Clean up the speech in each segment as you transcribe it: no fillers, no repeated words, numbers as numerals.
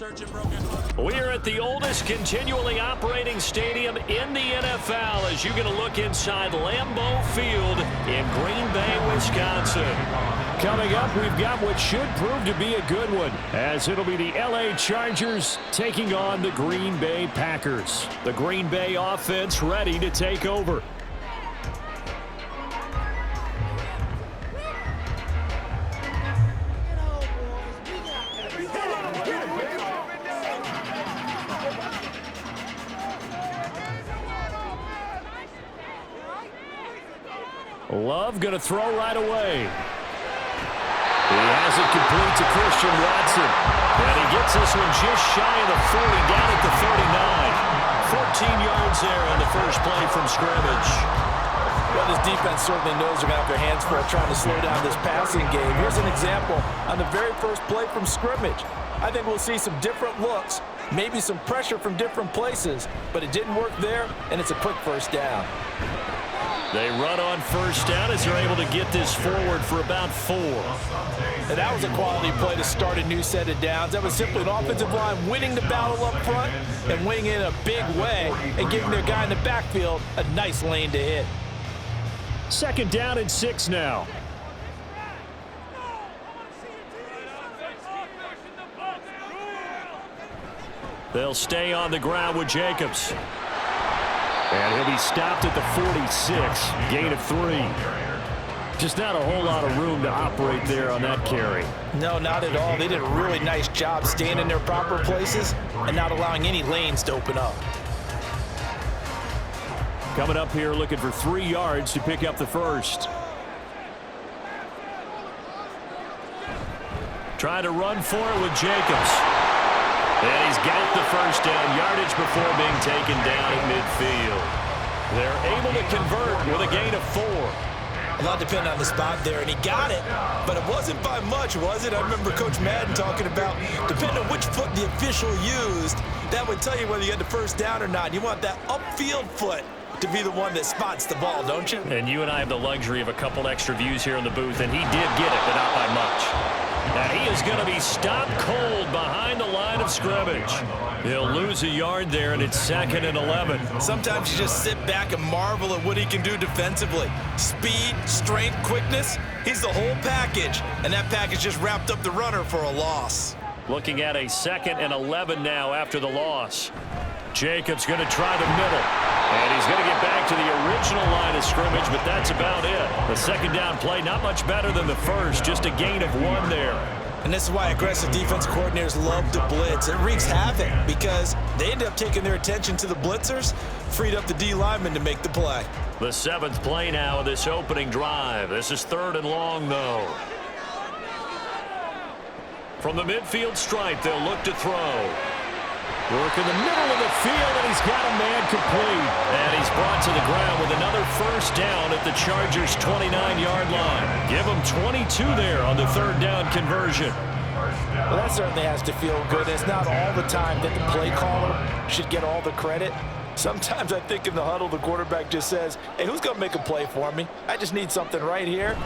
We're at the oldest continually operating stadium in the NFL as you're going to look inside Lambeau Field in Green Bay, Wisconsin. Coming up, we've got what should prove to be a good one, as it'll be the LA Chargers taking on the Green Bay Packers. The Green Bay offense ready to take over. Love going to throw right away. He has it complete to Christian Watson. And he gets this one just shy of the 40, down at the 39. 14 yards there on the first play from scrimmage. Well, this defense certainly knows they're going to have their hands full trying to slow down this passing game. Here's an example on the very first play from scrimmage. I think we'll see some different looks, maybe some pressure from different places, but it didn't work there, and it's a quick first down. They run on first down as they're able to get this forward for about 4. And that was a quality play to start a new set of downs. That was simply an offensive line winning the battle up front and winning it in a big way and giving their guy in the backfield a nice lane to hit. Second down and 6 now. They'll stay on the ground with Jacobs. And he'll be stopped at the 46, gain of 3. Just not a whole lot of room to operate there on that carry. No, not at all. They did a really nice job staying in their proper places and not allowing any lanes to open up. Coming up here looking for 3 yards to pick up the first. Trying to run for it with Jacobs. And he's got the first down, yardage before being taken down at midfield. They're able to convert with a gain of 4. A lot depended on the spot there, and he got it, but it wasn't by much, was it? I remember Coach Madden talking about, depending on which foot the official used, that would tell you whether you had the first down or not. You want that upfield foot to be the one that spots the ball, don't you? And you and I have the luxury of a couple extra views here in the booth, and he did get it, but not by much. And he is going to be stopped cold behind the line of scrimmage. He'll lose a yard there, and it's 2nd and 11. Sometimes you just sit back and marvel at what he can do defensively. Speed, strength, quickness, he's the whole package. And that package just wrapped up the runner for a loss. Looking at a 2nd and 11 now after the loss. Jacobs going to try the middle. And he's going to get back to the original line of scrimmage, but that's about it. The second down play, not much better than the first, just a gain of 1 there. And this is why aggressive defense coordinators love to blitz. It wreaks havoc because they end up taking their attention to the blitzers, freed up the D lineman to make the play. The 7th play now of this opening drive. This is 3rd and long, though. From the midfield stripe, they'll look to throw. Work in the middle of the field, and he's got a man complete. And he's brought to the ground with another first down at the Chargers' 29-yard line. Give him 22 there on the 3rd down conversion. Well, that certainly has to feel good. It's not all the time that the play caller should get all the credit. Sometimes I think in the huddle, the quarterback just says, hey, who's going to make a play for me? I just need something right here.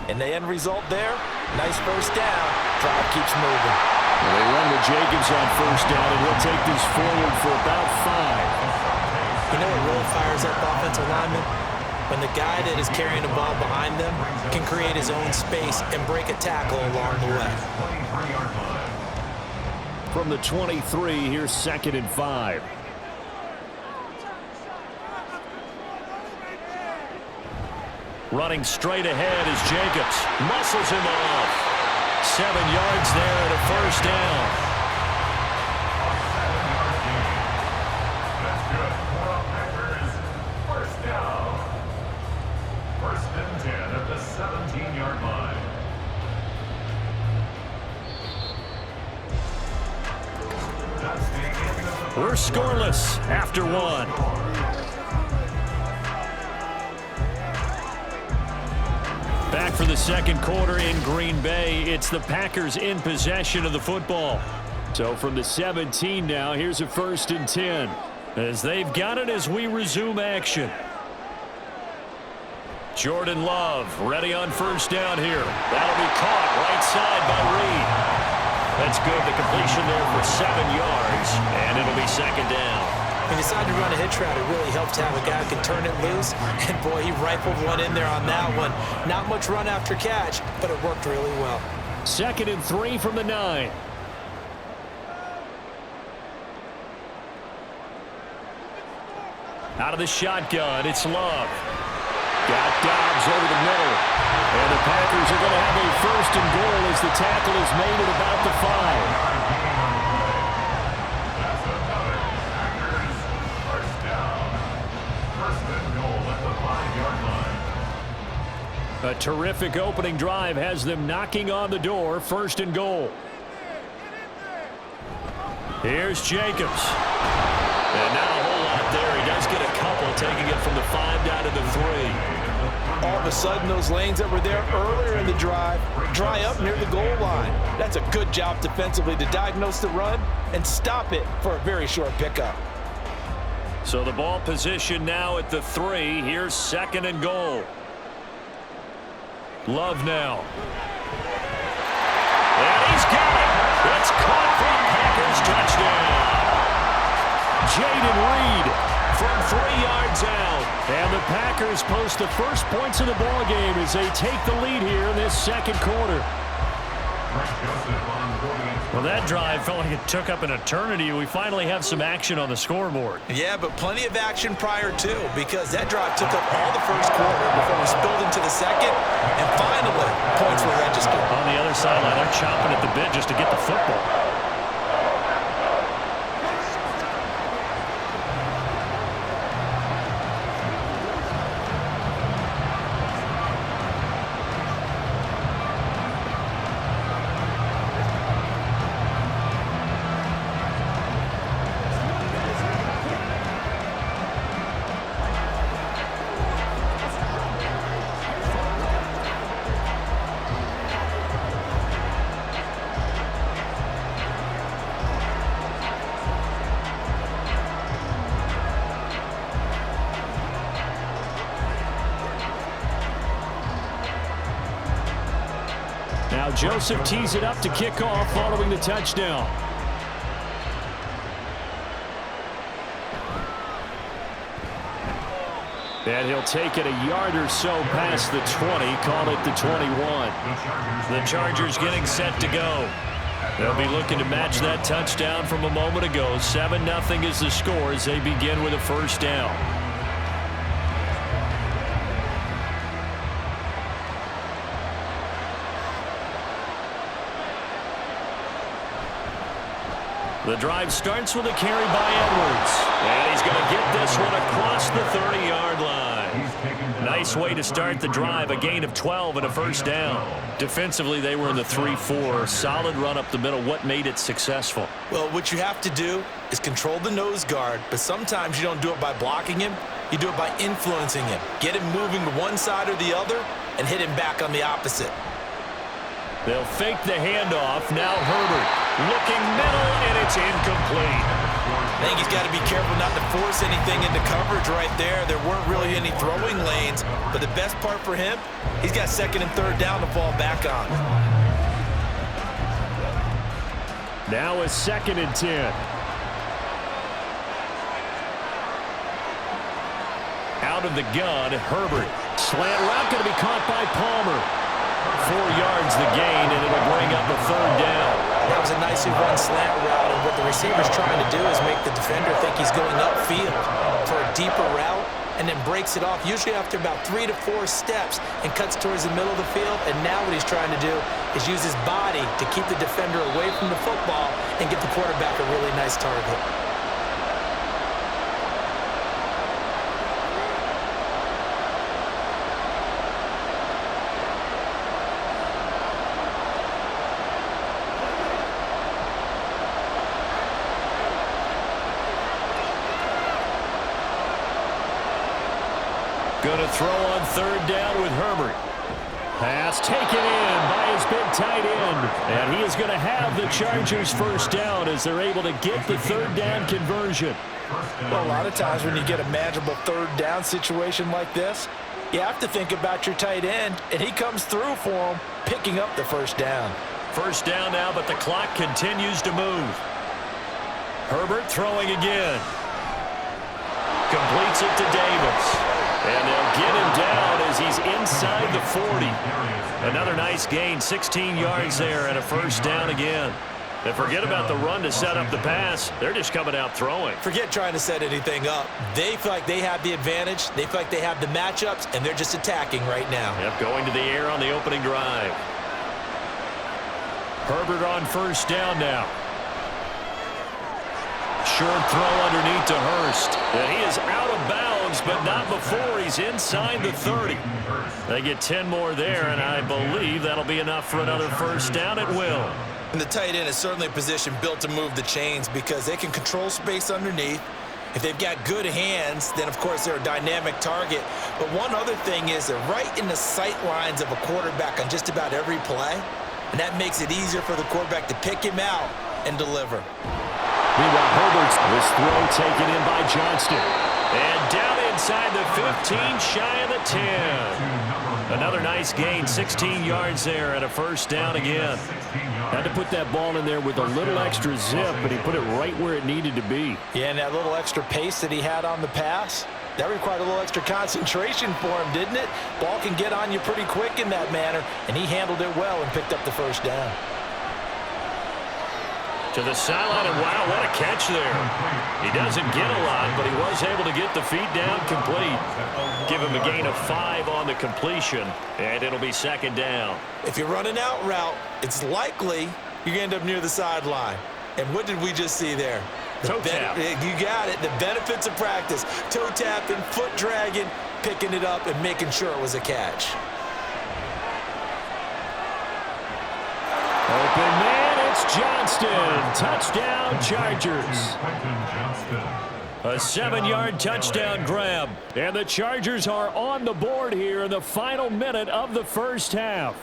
And the end result there, nice first down. Drive keeps moving. They run with Jacobs on first down, and he'll take this forward for about 5. You know what really fires up offensive linemen? When the guy that is carrying the ball behind them can create his own space and break a tackle along the way. From the 23, here's 2nd and 5. Running straight ahead is Jacobs. Muscles him off. 7 yards there and a first down. That's good. First down. 1st and 10 at the 17-yard line. We're scoreless after 1. Back for the second quarter in Green Bay. It's the Packers in possession of the football. So from the 17 now, here's a 1st and 10. As they've got it as we resume action. Jordan Love ready on first down here. That'll be caught right side by Reed. That's good. The completion there for 7 yards, and it'll be second down. He decided to run a hitch route. It really helped to have a guy who can turn it loose. And, boy, he rifled one in there on that one. Not much run after catch, but it worked really well. 2nd and 3 from the 9. Out of the shotgun, it's Love. Got Dobbs over the middle. And the Packers are going to have a 1st and goal as the tackle is made at about the 5. That's another Packers first down. 1st and goal at the 5-yard line. A terrific opening drive has them knocking on the door. 1st and goal. Here's Jacobs. And now a whole lot there. He does get a couple, taking it from the 5 down to the 3. All of a sudden, those lanes that were there earlier in the drive dry up near the goal line. That's a good job defensively to diagnose the run and stop it for a very short pickup. So the ball position now at the 3. Here's 2nd and goal. Love now. And he's got it. It's caught for a Packers touchdown. Jaden Reed from 3 yards out. And the Packers post the first points of the ball game as they take the lead here in this 2nd quarter. Well, that drive felt like it took up an eternity. We finally have some action on the scoreboard. Yeah, but plenty of action prior to, because that drive took up all the 1st quarter before we spilled into the 2nd, and finally, points were registered. On the other sideline, they're chomping at the bit just to get the football. Now Joseph tees it up to kick off following the touchdown. And he'll take it a yard or so past the 20, call it the 21. The Chargers getting set to go. They'll be looking to match that touchdown from a moment ago. 7-0 is the score as they begin with a 1st down. The drive starts with a carry by Edwards. And he's going to get this one across the 30-yard line. Nice way to start the drive. A gain of 12 and a 1st down. Defensively, they were in the 3-4. Solid run up the middle. What made it successful? Well, what you have to do is control the nose guard, but sometimes you don't do it by blocking him. You do it by influencing him. Get him moving to one side or the other and hit him back on the opposite. They'll fake the handoff. Now Herbert looking middle, and it's incomplete. I think he's got to be careful not to force anything into coverage right there. There weren't really any throwing lanes, but the best part for him, he's got 2nd and 3rd down to fall back on. Now a 2nd and 10. Out of the gun, Herbert. Slant route going to be caught by Palmer. 4 yards the gain, and it'll bring up a 3rd down. That was a nicely run slant route, and what the receiver's trying to do is make the defender think he's going upfield for a deeper route, and then breaks it off, usually after about 3 to 4 steps, and cuts towards the middle of the field. And now what he's trying to do is use his body to keep the defender away from the football and get the quarterback a really nice target. Going to throw on 3rd down with Herbert. Pass taken in by his big tight end. And he is going to have the Chargers 1st down as they're able to get the 3rd down conversion. Well, a lot of times when you get a manageable 3rd down situation like this, you have to think about your tight end, and he comes through for him, picking up the 1st down. First down now, but the clock continues to move. Herbert throwing again. Completes it to Davis. And they'll get him down as he's inside the 40. Another nice gain, 16 yards there, and a first down again. And forget about the run to set up the pass. They're just coming out throwing. Forget trying to set anything up. They feel like they have the advantage. They feel like they have the matchups, and they're just attacking right now. Yep, going to the air on the opening drive. Herbert on first down now. Short throw underneath to Hurst. And he is out of bounds, but not before he's inside the 30. They get 10 more there, and I believe that'll be enough for another first down at will. And the tight end is certainly a position built to move the chains because they can control space underneath. If they've got good hands, then, of course, they're a dynamic target. But one other thing is they're right in the sight lines of a quarterback on just about every play, and that makes it easier for the quarterback to pick him out and deliver. Meanwhile, Herbert's this throw taken in by Johnston. And down inside the 15, shy of the 10. Another nice gain, 16 yards there, and a first down again. Had to put that ball in there with a little extra zip, but he put it right where it needed to be. Yeah, and that little extra pace that he had on the pass, that required a little extra concentration for him, didn't it? Ball can get on you pretty quick in that manner, and he handled it well and picked up the first down. To the sideline, and wow, what a catch there. He doesn't get a lot, but he was able to get the feet down complete. Give him a gain of 5 on the completion, and it'll be second down. If you're running out route, it's likely you're going to end up near the sideline. And what did we just see there? Toe tap. You got it. The benefits of practice. Toe tapping, foot dragging, picking it up, and making sure it was a catch. Open man, it's Johnston. Touchdown, Chargers. A 7-yard touchdown grab. And the Chargers are on the board here in the final minute of the first half.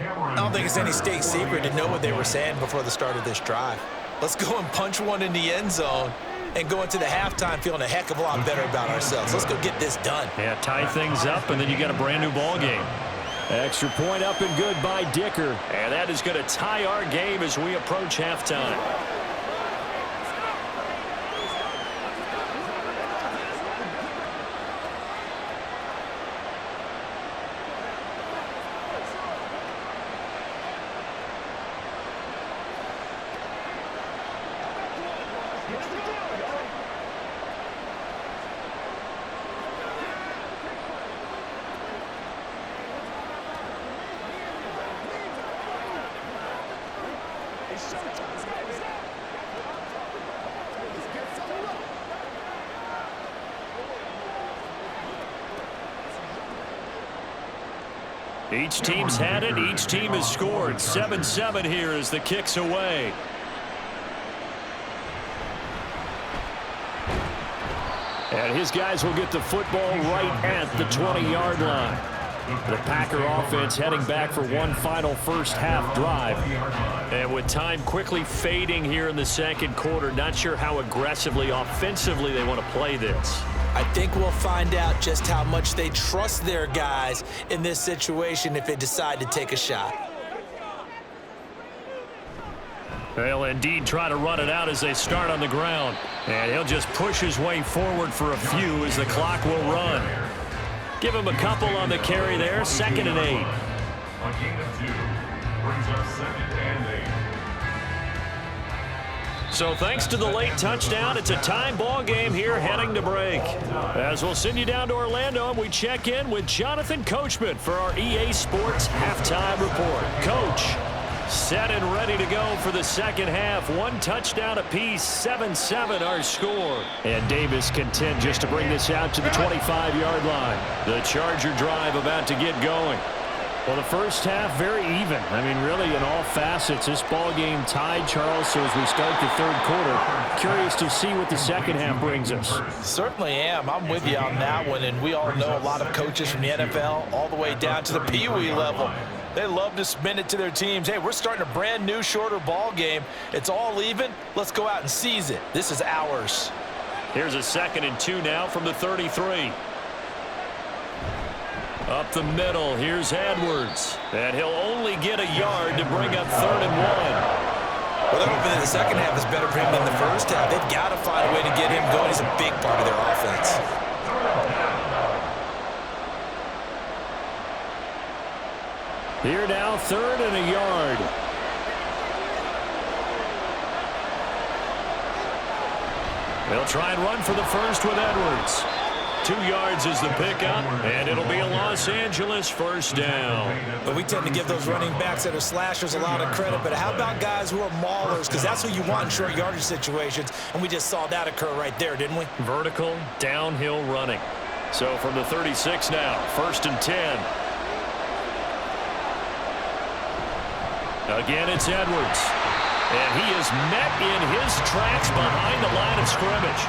I don't think it's any state secret to know what they were saying before the start of this drive. Let's go and punch one in the end zone and go into the halftime feeling a heck of a lot better about ourselves. Let's go get this done. Yeah, tie things up, and then you got a brand-new ball game. Extra point up and good by Dicker. And that is going to tie our game as we approach halftime. Each team's had it. Each team has scored. 7-7 here as the kick's away. And his guys will get the football right at the 20-yard line. The Packer offense heading back for one final first half drive. And with time quickly fading here in the second quarter, not sure how aggressively, offensively they want to play this. I think we'll find out just how much they trust their guys in this situation if they decide to take a shot. They'll indeed try to run it out as they start on the ground. And he'll just push his way forward for a few as the clock will run. Give him a couple on the carry there, 2nd and 8. A gain of 2 brings up 2nd and 8. So thanks to the late touchdown, it's a time ball game here heading to break. As we'll send you down to Orlando, and we check in with Jonathan Coachman for our EA Sports Halftime Report. Coach, set and ready to go for the second half. One touchdown apiece, 7-7 our score. And Davis content just to bring this out to the 25-yard line. The Charger drive about to get going. Well, the first half, very even. I mean, really, in all facets, this ball game tied, Charles. So as we start the third quarter, curious to see what the second half brings us. Certainly am. I'm with you on that one. And we all know a lot of coaches from the NFL all the way down to the Pee Wee level. They love to spin it to their teams. Hey, we're starting a brand new, shorter ball game. It's all even. Let's go out and seize it. This is ours. Here's a 2nd and 2 now from the 33. Up the middle, here's Edwards. And he'll only get a yard to bring up 3rd and 1. Well, they're hoping that the second half is better for him than the first half. They've got to find a way to get him going. He's a big part of their offense. Here now, 3rd and a yard. They'll try and run for the first with Edwards. 2 yards is the pickup, and it'll be a Los Angeles first down. But we tend to give those running backs that are slashers a lot of credit, but how about guys who are maulers? Because that's who you want in short yardage situations, and we just saw that occur right there, didn't we? Vertical, downhill running. So from the 36 now, 1st and 10. Again, it's Edwards. And he is met in his tracks behind the line of scrimmage.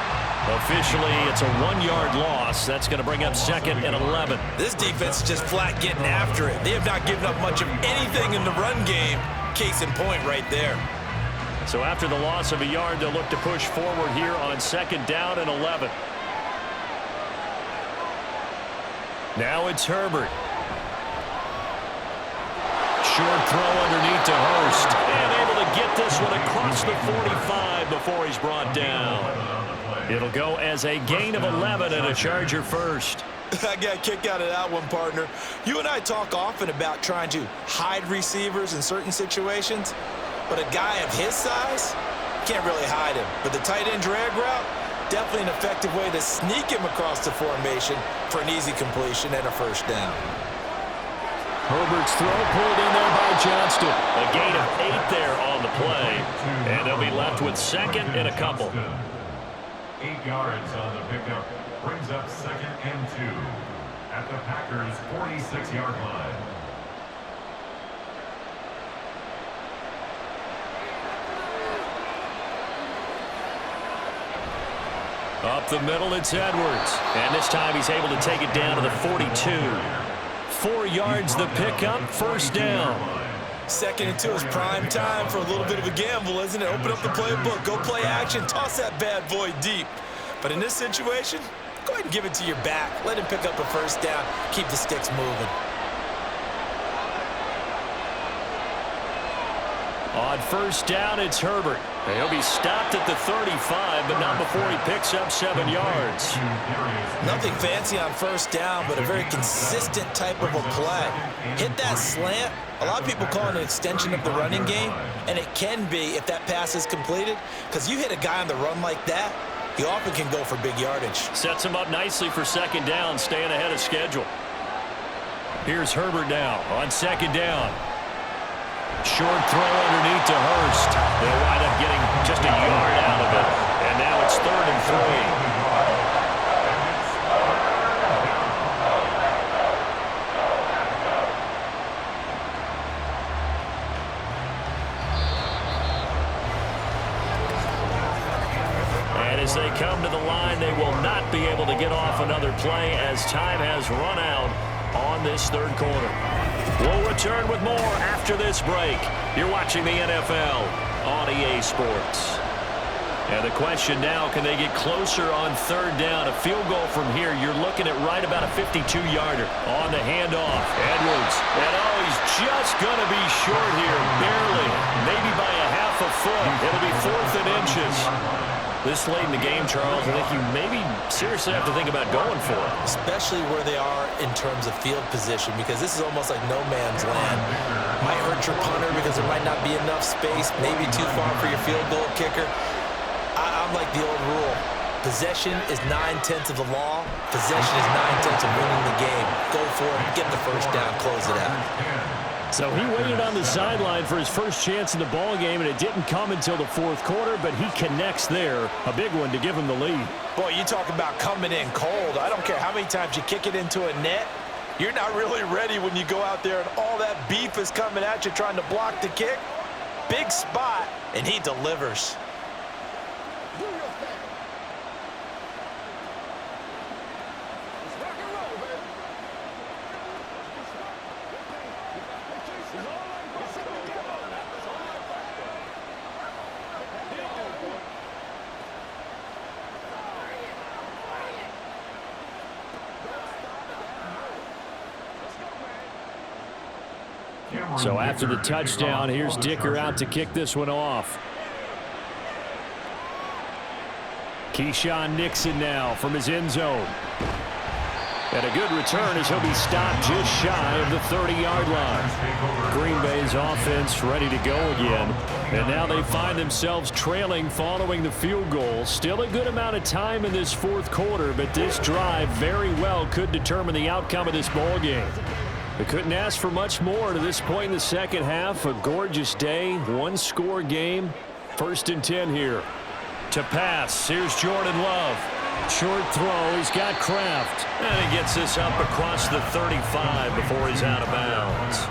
Officially, it's a 1-yard loss. That's going to bring up 2nd and 11. This defense is just flat getting after it. They have not given up much of anything in the run game. Case in point right there. So after the loss of a yard, they'll look to push forward here on 2nd down and 11. Now it's Herbert. Short throw underneath to Hurst. And able to get this one across the 45 before he's brought down. It'll go as a gain of 11 and a Charger first. I got a kick out of that one, partner. You and I talk often about trying to hide receivers in certain situations, but a guy of his size can't really hide him. But the tight end drag route, definitely an effective way to sneak him across the formation for an easy completion and a first down. Herbert's throw pulled in there by Johnston. A gain of 8 there on the play, and they'll be left with 2nd and a couple. 8 yards on the pickup. Brings up 2nd and 2 at the Packers' 46-yard line. Up the middle, it's Edwards. And this time he's able to take it down to the 42. 4 yards the pickup, first down. 2nd and 2 is prime time for a little bit of a gamble, isn't it? Open up the playbook, go play action, toss that bad boy deep. But in this situation, go ahead and give it to your back. Let him pick up a first down, keep the sticks moving. On first down, it's Herbert. He'll be stopped at the 35, but not before he picks up 7 yards. Nothing fancy on first down, but a very consistent type of a play. Hit that slant. A lot of people call it an extension of the running game, and it can be if that pass is completed, because you hit a guy on the run like that, he often can go for big yardage. Sets him up nicely for 2nd down, staying ahead of schedule. Here's Herbert now on 2nd down. Short throw underneath to Hurst. They'll wind up getting just a yard out of it. And now it's 3rd and 3. And as they come to the line, they will not be able to get off another play as time has run out on this 3rd quarter. We'll return with more after this break. You're watching the NFL on EA Sports. And the question now, can they get closer on 3rd down? A field goal from here, you're looking at right about a 52-yarder. On the handoff, Edwards. And oh, he's just going to be short here, barely. Maybe by a half a foot. It'll be 4th and inches. This late in the game, Charles, I think you maybe seriously have to think about going for it. Especially where they are in terms of field position, because this is almost like no man's land. Might hurt your punter because there might not be enough space, maybe too far for your field goal kicker. I'm like the old rule. Possession is 9/10 of the law. Possession is 9/10 of winning the game. Go for it, get the first down, close it out. So he waited on the sideline for his first chance in the ball game, and it didn't come until the 4th quarter, but he connects there. A big one to give him the lead. Boy, you talk about coming in cold. I don't care how many times you kick it into a net. You're not really ready when you go out there and all that beef is coming at you trying to block the kick. Big spot, and he delivers. So after the touchdown, here's Dicker out to kick this one off. Keyshawn Nixon now from his end zone. And a good return as he'll be stopped just shy of the 30-yard line. Green Bay's offense ready to go again. And now they find themselves trailing following the field goal. Still a good amount of time in this fourth quarter, but this drive very well could determine the outcome of this ball game. We couldn't ask for much more to this point in the second half. A gorgeous day, one-score game. 1st and 10 here. To pass, here's Jordan Love. Short throw, he's got Kraft. And he gets this up across the 35 before he's out of bounds.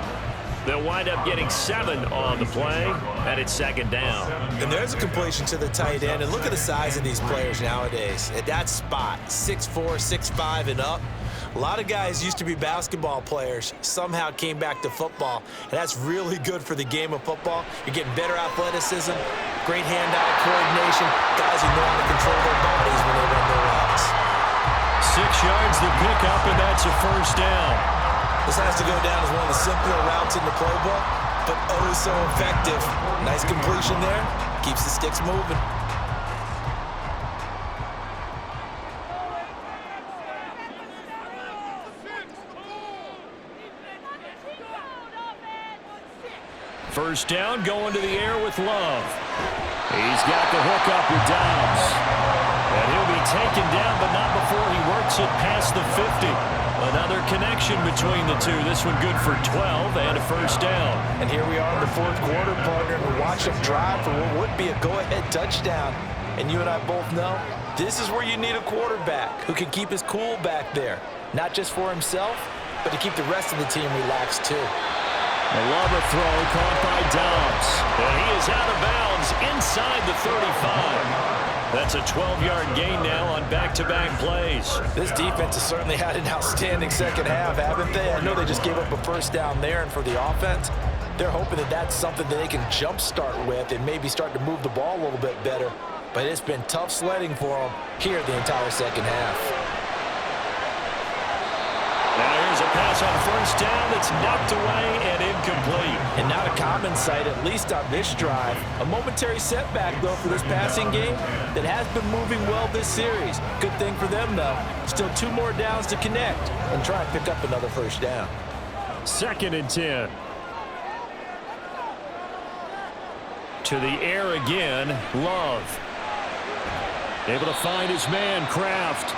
They'll wind up getting 7 on the play, and it's 2nd down. And there's a completion to the tight end. And look at the size of these players nowadays. At that spot, 6'4", 6'5", and up. A lot of guys used to be basketball players, somehow came back to football, and that's really good for the game of football. You're getting better athleticism, great hand-eye coordination, guys who know how to control their bodies when they run their routes. 6 yards the pickup, and that's a 1st down. This has to go down as one of the simpler routes in the playbook, but oh so effective. Nice completion there, keeps the sticks moving. First down, going to the air with Love. He's got the hook up with Dobbs. And he'll be taken down, but not before he works it past the 50. Another connection between the two. This one good for 12 and a 1st down. And here we are in the fourth quarter, partner, and we watch them drive for what would be a go-ahead touchdown. And you and I both know this is where you need a quarterback who can keep his cool back there. Not just for himself, but to keep the rest of the team relaxed too. A Love throw caught by Dobbs. And he is out of bounds inside the 35. That's a 12-yard gain now on back-to-back plays. This defense has certainly had an outstanding second half, haven't they? I know they just gave up a 1st down there, and for the offense, they're hoping that that's something that they can jumpstart with and maybe start to move the ball a little bit better. But it's been tough sledding for them here the entire second half. Now here's a pass on 1st down that's knocked away and incomplete. And not a common sight, at least on this drive. A momentary setback, though, for this passing game that has been moving well this series. Good thing for them, though. Still 2 more downs to connect and try and pick up another 1st down. 2nd and 10. To the air again, Love. Able to find his man, Kraft.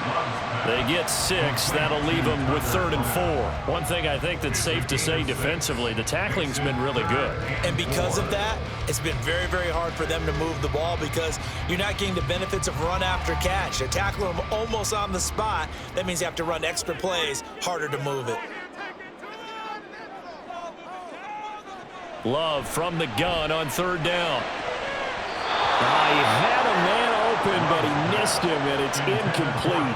They get 6. That'll leave them with 3rd and 4. One thing I think that's safe to say defensively, the tackling's been really good. And because of that, it's been very, very hard for them to move the ball because you're not getting the benefits of run after catch. They're tackling them almost on the spot. That means you have to run extra plays, harder to move it. Love from the gun on 3rd down. He had a man open, but he missed him, and it's incomplete.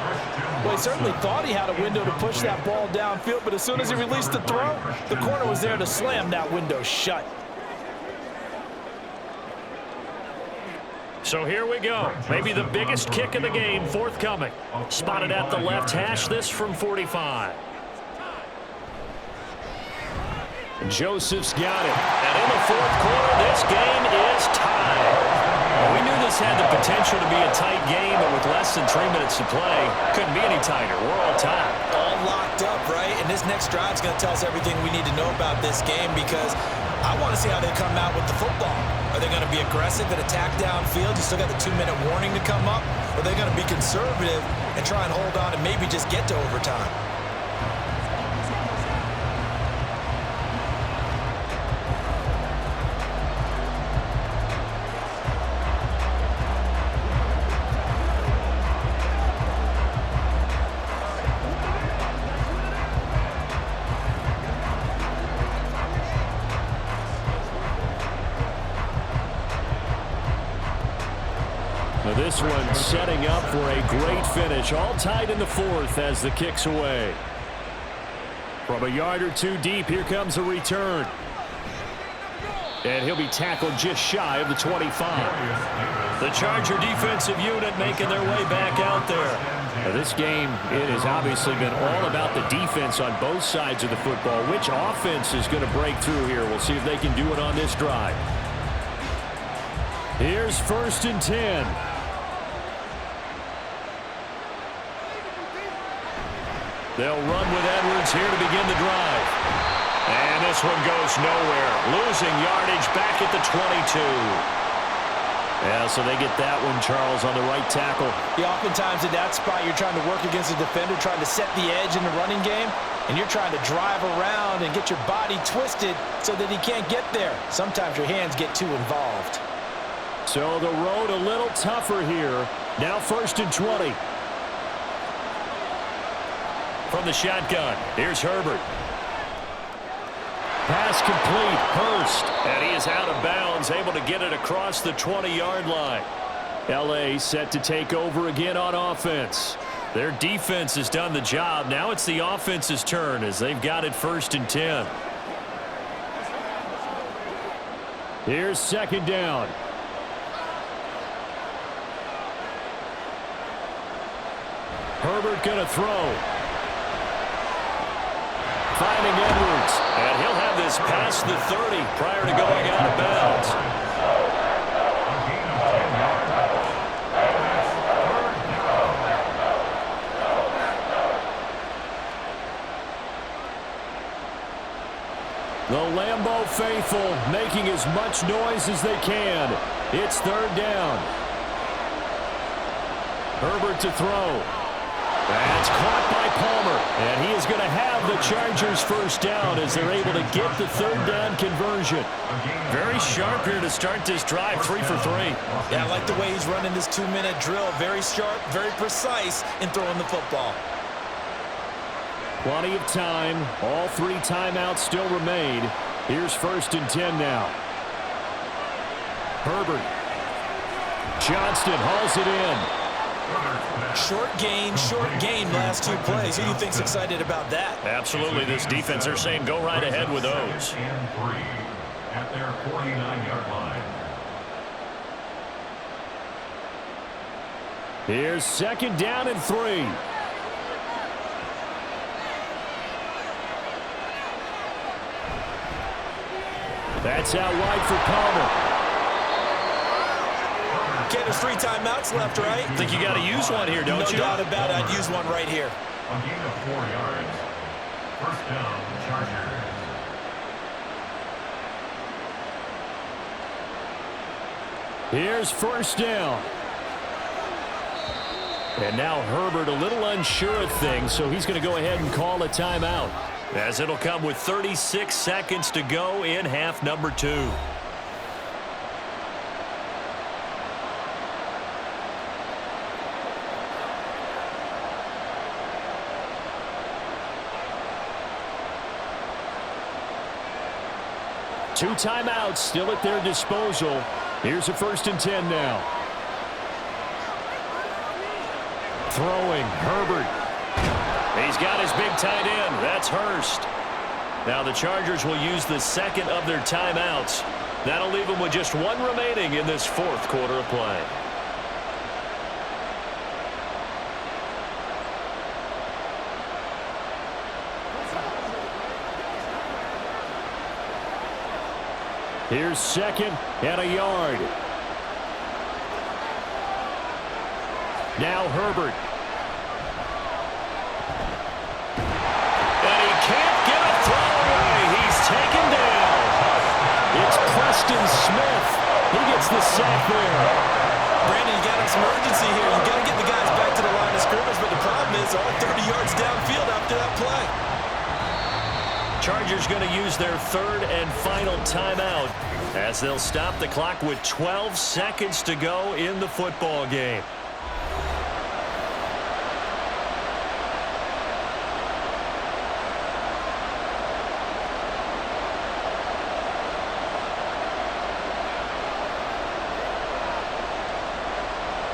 Well, he certainly thought he had a window to push that ball downfield, but as soon as he released the throw, the corner was there to slam that window shut. So here we go. Maybe the biggest kick of the game forthcoming. Spotted at the left hash, this from 45. Joseph's got it. And in the fourth quarter, this game is tied. We knew this had the potential to be a tight game, but with less than 3 minutes to play, couldn't be any tighter. We're all tied. All locked up, right? And this next drive is going to tell us everything we need to know about this game because I want to see how they come out with the football. Are they going to be aggressive and attack downfield? You still got the 2-minute warning to come up? Or are they going to be conservative and try and hold on and maybe just get to overtime? This one setting up for a great finish. All tied in the 4th as the kick's away. From a yard or 2 deep, here comes a return. And he'll be tackled just shy of the 25. The Charger defensive unit making their way back out there. Now this game, it has obviously been all about the defense on both sides of the football. Which offense is going to break through here? We'll see if they can do it on this drive. Here's 1st and 10. They'll run with Edwards here to begin the drive. And this one goes nowhere. Losing yardage back at the 22. Yeah, so they get that one, Charles, on the right tackle. Yeah, oftentimes in that spot, you're trying to work against a defender, trying to set the edge in the running game, and you're trying to drive around and get your body twisted so that he can't get there. Sometimes your hands get too involved. So the road a little tougher here. Now 1st and 20. From the shotgun, here's Herbert. Pass complete, Hurst, and he is out of bounds, able to get it across the 20-yard line. L.A. set to take over again on offense. Their defense has done the job. Now it's the offense's turn as they've got it 1st and 10. Here's 2nd down. Herbert going to throw. Finding Edwards, and he'll have this past the 30 prior to going out of bounds. The Lambeau faithful making as much noise as they can. It's 3rd down. Herbert to throw. That's caught by Palmer, and he is going to have the Chargers 1st down as they're able to get the 3rd down conversion. Very sharp here to start this drive, 3 for 3. Yeah, I like the way he's running this 2-minute drill. Very sharp, very precise in throwing the football. Plenty of time. All 3 timeouts still remain. Here's 1st and 10 now. Herbert. Johnston hauls it in. Short gain, last 2 plays. Who do you think's excited about that? Absolutely. This defense, they're saying go right ahead with those. And 3 at their 49-yard line. Here's 2nd down and 3. That's out wide for Palmer. Okay, there's 3 timeouts left, right? I think you got to use one here, don't you? No doubt about it. I'd use one right here. A gain of 4 yards. 1st down, Chargers. Here's 1st down. And now Herbert a little unsure of things, so he's going to go ahead and call a timeout. As it'll come with 36 seconds to go in half number 2. Two timeouts still at their disposal. Here's a 1st and 10 now. Throwing, Herbert. He's got his big tight end. That's Hurst. Now the Chargers will use the 2nd of their timeouts. That'll leave them with just 1 remaining in this 4th quarter of play. Here's 2nd and a yard. Now Herbert. And he can't get a throw away. He's taken down. It's Preston Smith. He gets the sack there. Brandon, you got some urgency here. You got to get the guys back to the line of scrimmage, but the problem is all 30 yards downfield after that play. Chargers going to use their 3rd and final timeout as they'll stop the clock with 12 seconds to go in the football game.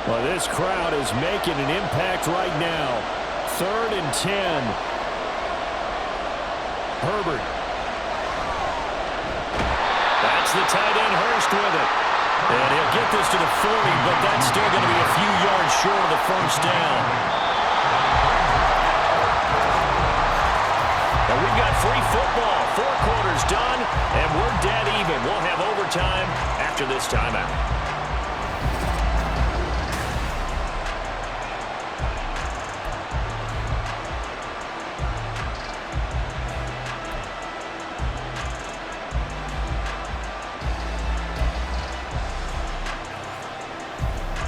Well, this crowd is making an impact right now. 3rd and 10. Herbert. That's It's the tight end Hurst with it. And he'll get this to the 40, but that's still going to be a few yards short of the first down. And we've got free football. 4 quarters done, and we're dead even. We'll have overtime after this timeout.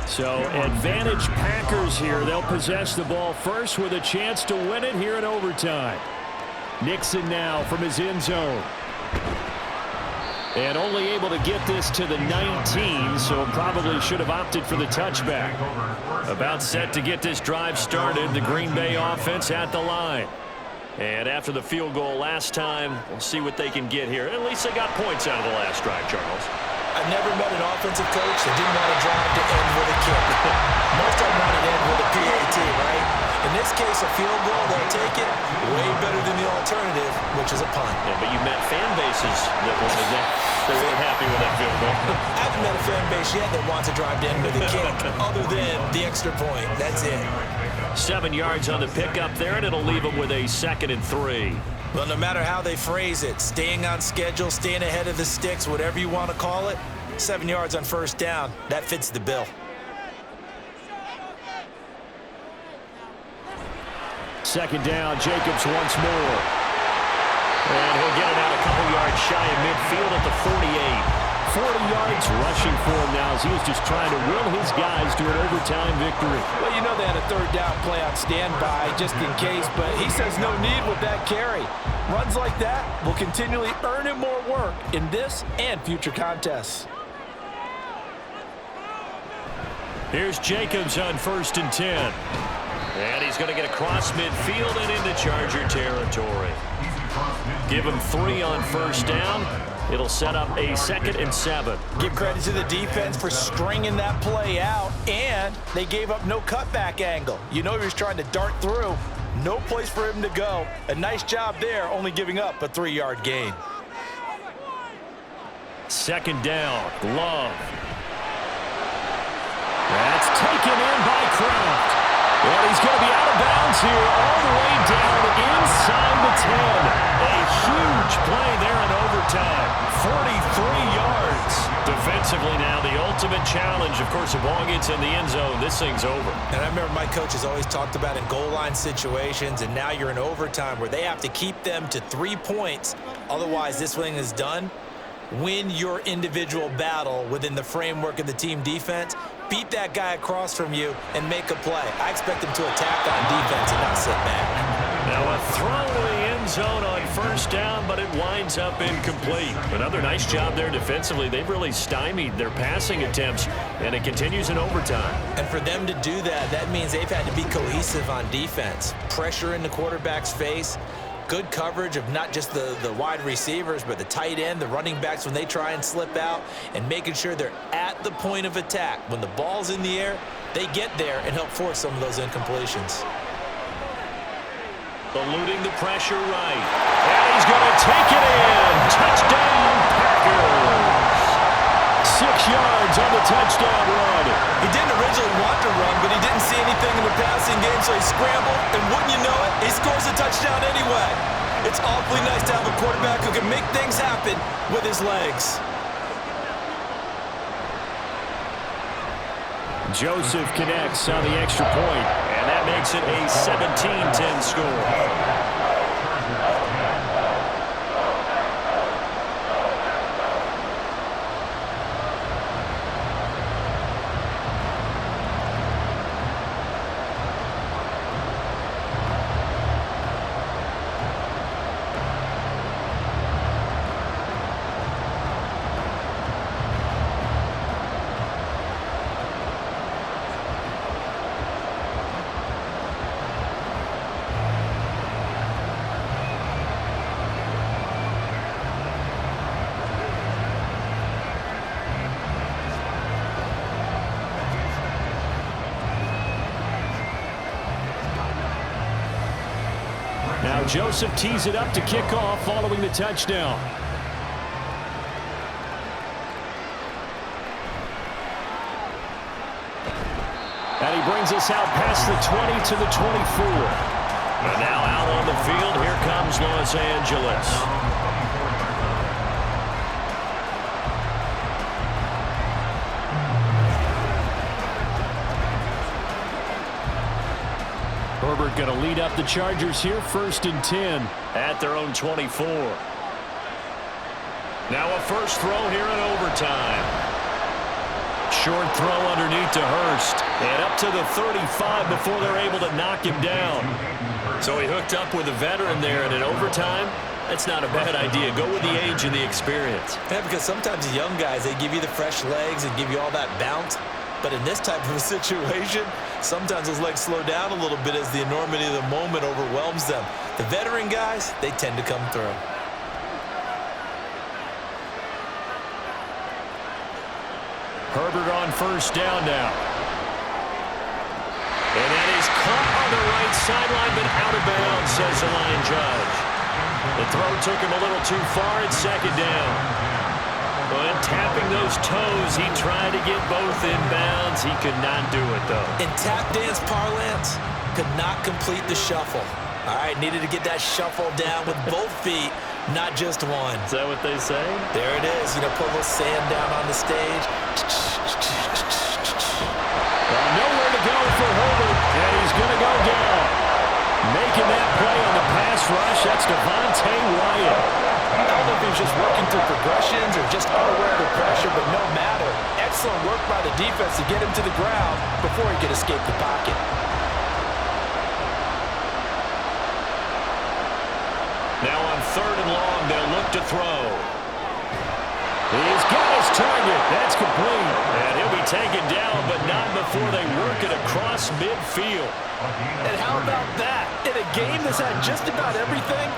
So advantage Packers here. They'll possess the ball first with a chance to win it here in overtime. Nixon now from his end zone. And only able to get this to the 19, so probably should have opted for the touchback. About set to get this drive started, the Green Bay offense at the line. And after the field goal last time, we'll see what they can get here. At least they got points out of the last drive, Charles. I've never met an offensive coach that didn't want to drive to end with a kick. Most of them want to end with a PAT, right? In this case, a field goal, they'll take it way better than the alternative, which is a punt. Yeah, but you met fan bases that weren't happy with that field goal. I haven't met a fan base yet that wants to drive to end with a kick other than the extra point. That's it. 7 yards on the pickup there, and it'll leave them with a 2nd and 3. Well, no matter how they phrase it, staying on schedule, staying ahead of the sticks, whatever you want to call it, 7 yards on first down, that fits the bill. Second down, Jacobs once more. And he'll get it out a couple yards shy of midfield at the 48. 40 yards rushing for him now as he was just trying to will his guys to an overtime victory. Well, you know they had a third down play on standby just in case, but he says no need with that carry. Runs like that will continually earn him more work in this and future contests. Here's Jacobs on 1st and 10. And he's going to get across midfield and into Charger territory. Give him 3 on first down. It'll set up a 2nd and 7. Give credit to the defense for stringing that play out, and they gave up no cutback angle. You know he was trying to dart through. No place for him to go. A nice job there, only giving up a 3-yard gain. 2nd down, Love. That's taken in by Kraft. And he's going to be out of bounds here all the way down inside the 10. A huge play there in overtime. 43 yards. Defensively now, the ultimate challenge. Of course, the ball gets in the end zone. This thing's over. And I remember my coaches always talked about in goal line situations, and now you're in overtime where they have to keep them to 3 points. Otherwise, this thing is done. Win your individual battle within the framework of the team defense. Beat that guy across from you and make a play. I expect him to attack on defense and not sit back. Now a throw to the end zone on first down, but it winds up incomplete. Another nice job there defensively. They've really stymied their passing attempts, and it continues in overtime. And for them to do that, that means they've had to be cohesive on defense. Pressure in the quarterback's face. Good coverage of not just the wide receivers, but the tight end, the running backs when they try and slip out, and making sure they're at the point of attack. When the ball's in the air, they get there and help force some of those incompletions. Eluding the pressure right. And he's going to take it in. Touchdown, Packers. 6 yards on the touchdown run. He didn't originally want to run, but he didn't see anything in the passing game, so he scrambled, and wouldn't you know it, he scores a touchdown anyway. It's awfully nice to have a quarterback who can make things happen with his legs. Joseph connects on the extra point, and that makes it a 17-10 score. Now Joseph tees it up to kick off following the touchdown. And he brings us out past the 20 to the 24. And now out on the field, here comes Los Angeles. Herbert going to lead up the Chargers here, 1st and 10 at their own 24. Now a first throw here in overtime. Short throw underneath to Hurst. And up to the 35 before they're able to knock him down. So he hooked up with a veteran there, and in overtime, that's not a bad idea. Go with the age and the experience. Yeah, because sometimes the young guys, they give you the fresh legs and give you all that bounce. But in this type of a situation, sometimes those legs slow down a little bit as the enormity of the moment overwhelms them. The veteran guys, they tend to come through. Herbert on first down now. And that is caught on the right sideline, but out of bounds, says the line judge. The throw took him a little too far at 2nd down. But tapping those toes, he tried to get both inbounds. He could not do it, though. In tap dance parlance, could not complete the shuffle. All right, needed to get that shuffle down with both feet, not just one. Is that what they say? There it is. You know, put a little sand down on the stage. Well, nowhere to go for Herbert, and he's going to go down. Making that play on the pass rush, that's Devontae Wyatt. I don't know if he was just working through progressions or just unaware of the pressure, but no matter. Excellent work by the defense to get him to the ground before he could escape the pocket. Now on 3rd and long, they'll look to throw. He's got his target. That's complete. And he'll be taken down, but not before they work it across midfield. And how about that? In a game that's had just about everything,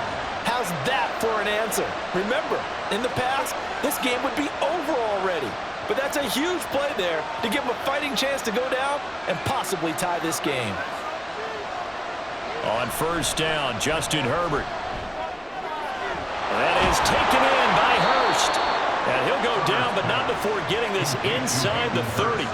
how's that for an answer? Remember, in the past, this game would be over already. But that's a huge play there to give him a fighting chance to go down and possibly tie this game. On first down, Justin Herbert. That is taken in by Hurst. And he'll go down, but not before getting this inside the 30.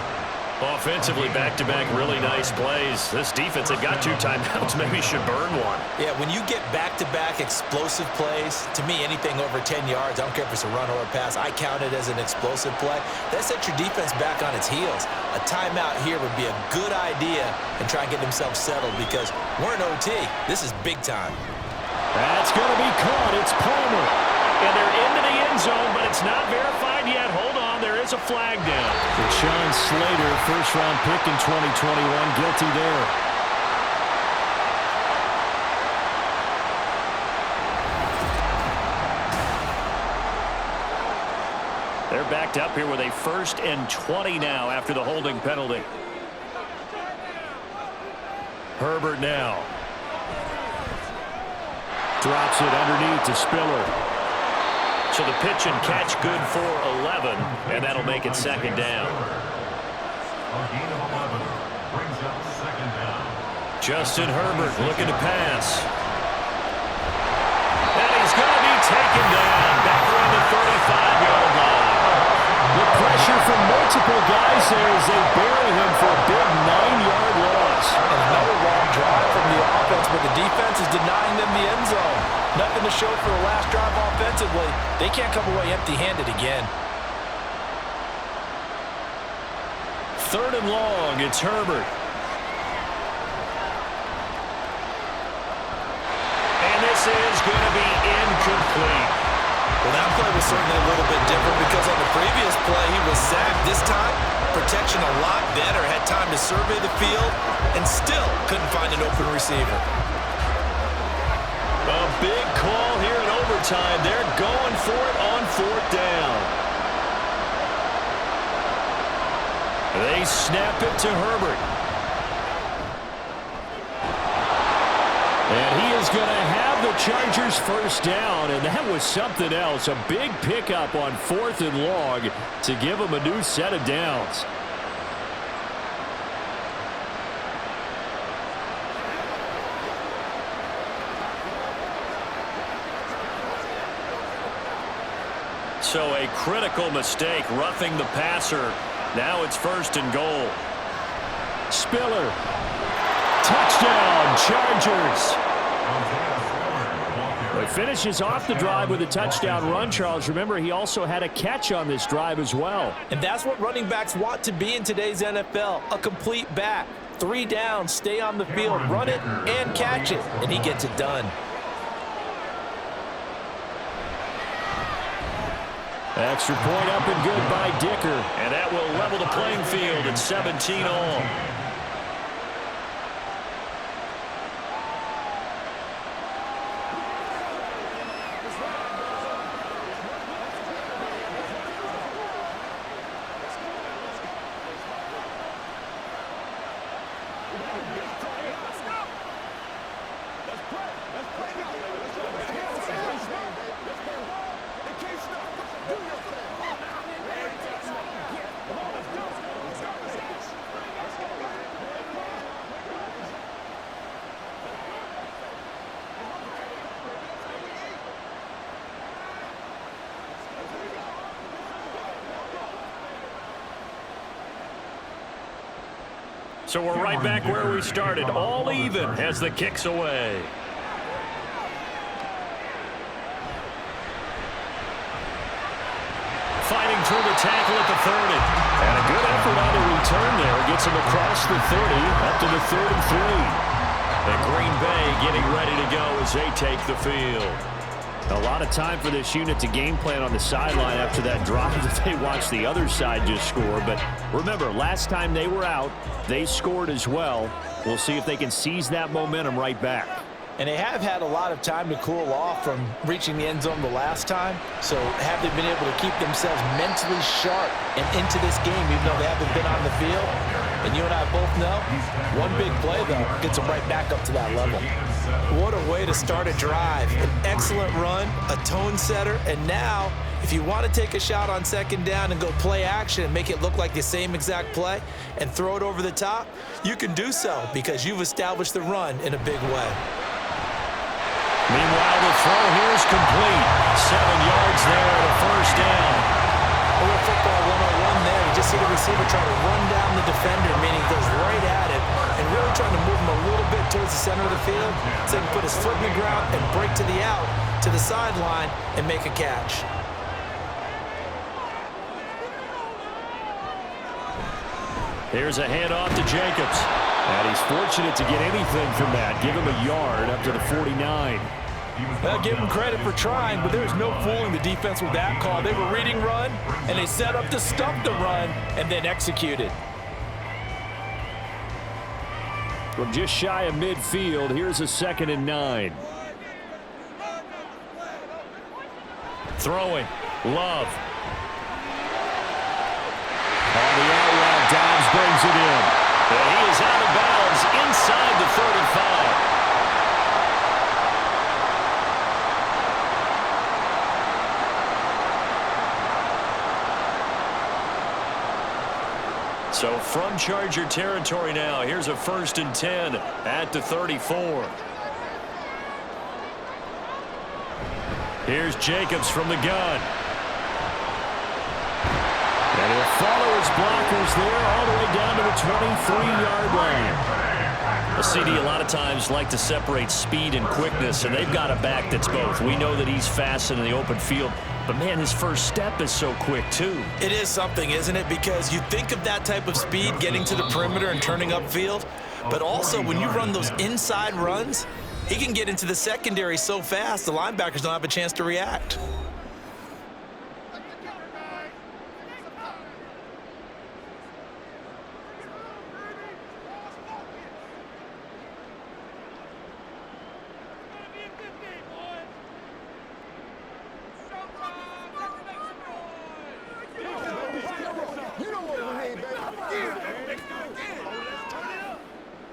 Offensively, back-to-back really nice plays. This defense had got 2 timeouts, maybe should burn one. Yeah, when you get back-to-back explosive plays, to me, anything over 10 yards, I don't care if it's a run or a pass, I count it as an explosive play. That sets your defense back on its heels. A timeout here would be a good idea and try and get themselves settled because we're in OT. This is big time. That's going to be caught. It's Palmer. And they're into the end zone, but it's not verified yet. Hold on, there is a flag down. Sean Slater, first-round pick in 2021, guilty there. They're backed up here with a 1st and 20 now after the holding penalty. Herbert now. Drops it underneath to Spiller. So the pitch and catch good for 11, and that'll make it 2nd down. A gain of 11 brings up 2nd down. Justin Herbert looking to pass. And he's going to be taken down back around the 35-yard line. The pressure from multiple guys there as they bury him for a big 9-yard loss. And another long drive from the offense, but the defense is denying them the end zone. Nothing to show for the last drive offensively. They can't come away empty-handed again. 3rd and long, it's Herbert. And this is going to be incomplete. Well, that play was certainly a little bit different because on the previous play, he was sacked. This time, protection a lot better. Had time to survey the field and still couldn't find an open receiver. A big call here in overtime. They're going for it on 4th down. They snap it to Herbert. And he is going to have the Chargers first down, and that was something else. A big pickup on 4th and long to give them a new set of downs. So a critical mistake, roughing the passer. Now it's 1st and goal. Spiller. Touchdown, Chargers. He finishes off the drive with a touchdown run, Charles. Remember, he also had a catch on this drive as well. And that's what running backs want to be in today's NFL, a complete back. 3 downs, stay on the field, run it, and catch it, and he gets it done. Extra point up and good by Dicker. And that will level the playing field at 17 all. So we're right back where we started, all even as the kick's away. Fighting through the tackle at the 30. And a good effort on the return there. Gets him across the 30, up to the 33. And Green Bay getting ready to go as they take the field. A lot of time for this unit to game plan on the sideline after that drive that they watched the other side just score. But remember, last time they were out, they scored as well. We'll see if they can seize that momentum right back. And they have had a lot of time to cool off from reaching the end zone the last time. So have they been able to keep themselves mentally sharp and into this game even though they haven't been on the field? And you and I both know, one big play, though, gets them right back up to that level. What a way to start a drive. An excellent run, a tone setter, and now if you want to take a shot on second down and go play action and make it look like the same exact play and throw it over the top, you can do so because you've established the run in a big way. Meanwhile, the throw here is complete. 7 yards there and a first down. A little football 101 there. You just see the receiver trying to run down the defender, meaning he goes right at it and really trying to move him a little bit towards the center of the field so he can put his foot in the ground and break to the out, to the sideline, and make a catch. Here's a handoff to Jacobs. And he's fortunate to get anything from that. Give him a yard up to the 49. Well, give him credit for trying, but there's no fooling the defense with that call. They were reading run, and they set up to stop the run, and then executed. From just shy of midfield, here's a 2nd and 9. Throwing. Love. On the out route, Dobbs brings it in. And he is out of bounds inside the 35. So from Charger territory now, here's a 1st and 10 at the 34. Here's Jacobs from the gun. And he'll follow his blockers there all the way down to the 23-yard line. A CD a lot of times like to separate speed and quickness, and they've got a back that's both. We know that he's fast in the open field, but man, his first step is so quick too. It is something, isn't it? Because you think of that type of speed getting to the perimeter and turning upfield, but also when you run those inside runs, he can get into the secondary so fast the linebackers don't have a chance to react.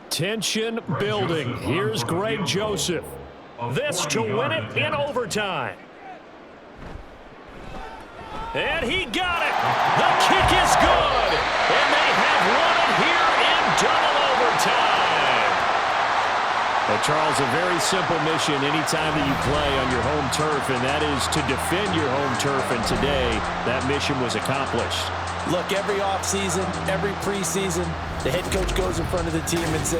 Tension building. Here's Greg Joseph. This to win it in overtime. And he got it. The kick is good. And they have won it here in double overtime. Well, Charles, a very simple mission anytime that you play on your home turf, and that is to defend your home turf. And today, that mission was accomplished. Look, every offseason, every preseason, the head coach goes in front of the team and says,